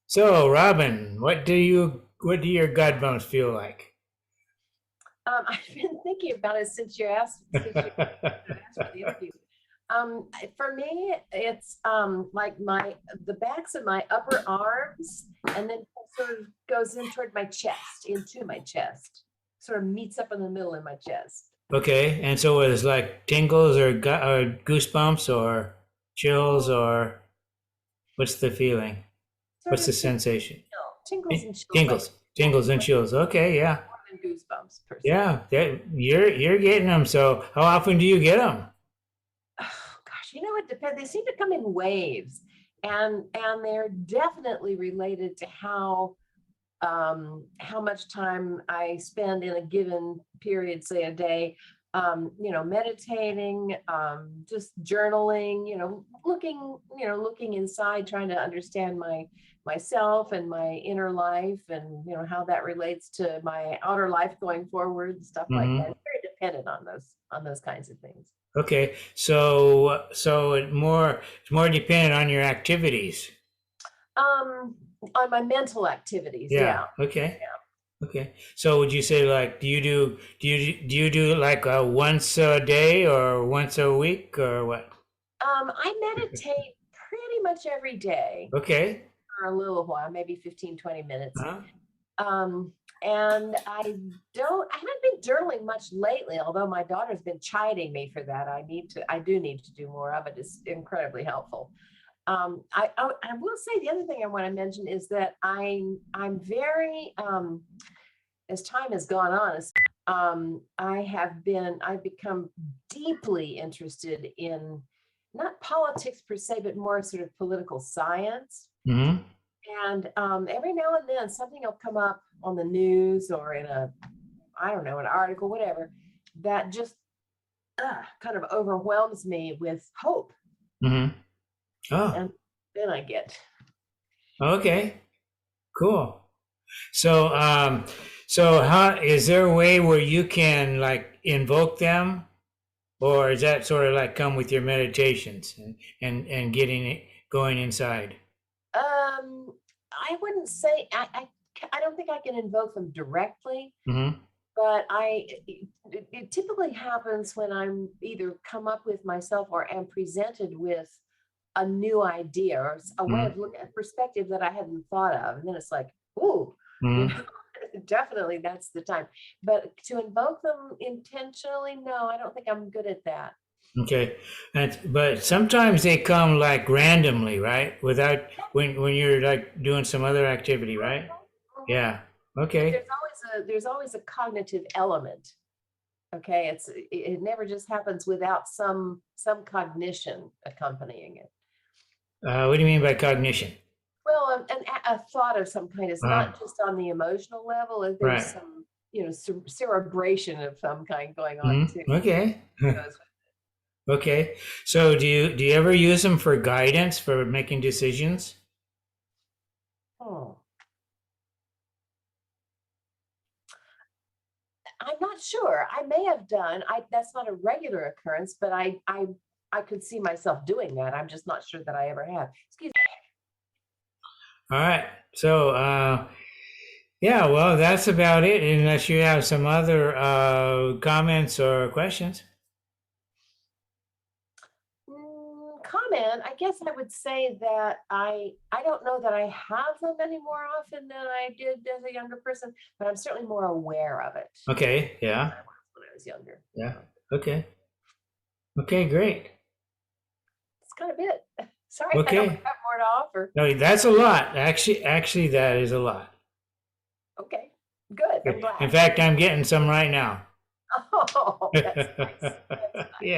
So, Robin, what do your gut bumps feel like? I've been thinking about it since you asked for the interview. For me, it's like the backs of my upper arms, and then sort of goes in toward my chest, into my chest, sort of meets up in the middle of my chest. Okay, and so it's like tingles or goosebumps or chills Mm, or what's the feeling? Sort What's the of sensation? tingles and chills, I Tingles, think, tingles and chills. Okay, yeah, more than goosebumps per se. yeah. You're getting them. So, how often do you get them? Oh, gosh, it depends. They seem to come in waves, and they're definitely related to how much time I spend in a given period, say a day, meditating, just journaling, looking inside, trying to understand myself and my inner life, and how that relates to my outer life going forward, and stuff like that. Hmm. It's very dependent on those kinds of things. Okay, so it's more dependent on your activities. Um, on my mental activities, Yeah. yeah. Okay. Okay. So would you say like do you do like once a day or once a week or what? I meditate pretty much every day Okay. for a little while, maybe 15, 20 minutes. Huh? Um, and I haven't been journaling much lately, although my daughter's been chiding me for that. I do need to do more of it. It's incredibly helpful. I will say the other thing I want to mention is that I'm very, as time has gone on, I've become deeply interested in not politics per se, but more sort of political science. Mm-hmm. And every now and then something will come up on the news or in I don't know, an article, whatever, that just kind of overwhelms me with hope. Mm-hmm. Oh, And then I get, okay. Cool. So so how is there a way where you can like invoke them, or is that sort of like come with your meditations and getting it going inside? I wouldn't say, I don't think I can invoke them directly, Mm-hmm. but it typically happens when I'm either come up with myself or am presented with a new idea or a way Mm-hmm. of looking at perspective that I hadn't thought of. And then it's like, ooh, you Mm-hmm. know, definitely that's the time. But to invoke them intentionally, no, I don't think I'm good at that. Okay, but sometimes they come like randomly, right? Without when you're like doing some other activity, right? Mhm. Yeah. But Okay. there's always a cognitive element. Okay, it never just happens without some cognition accompanying it. What do you mean by cognition? Well, a thought of some kind is Uh, not just on the emotional level. There's right. some, cerebration of some kind going on too. Okay. Goes Okay. So do you ever use them for guidance for making decisions? oh, I'm not sure. I may have done. I That's not a regular occurrence, but I could see myself doing that. I'm just not sure that I ever have. Excuse All right. So yeah, well, that's about it unless you have some other comments or questions. Comment. I guess I would say that I don't know that I have them any more often than I did as a younger person, but I'm certainly more aware of it Okay. than Yeah. I was when I was younger. Yeah. Okay. Okay, great. It's kind of it. Sorry, I don't Okay. have more to offer. No, that's a lot. Actually, that is a lot. Okay, good. I'm In glad. fact, I'm getting some right now. Oh, that's nice. That's nice. Yeah.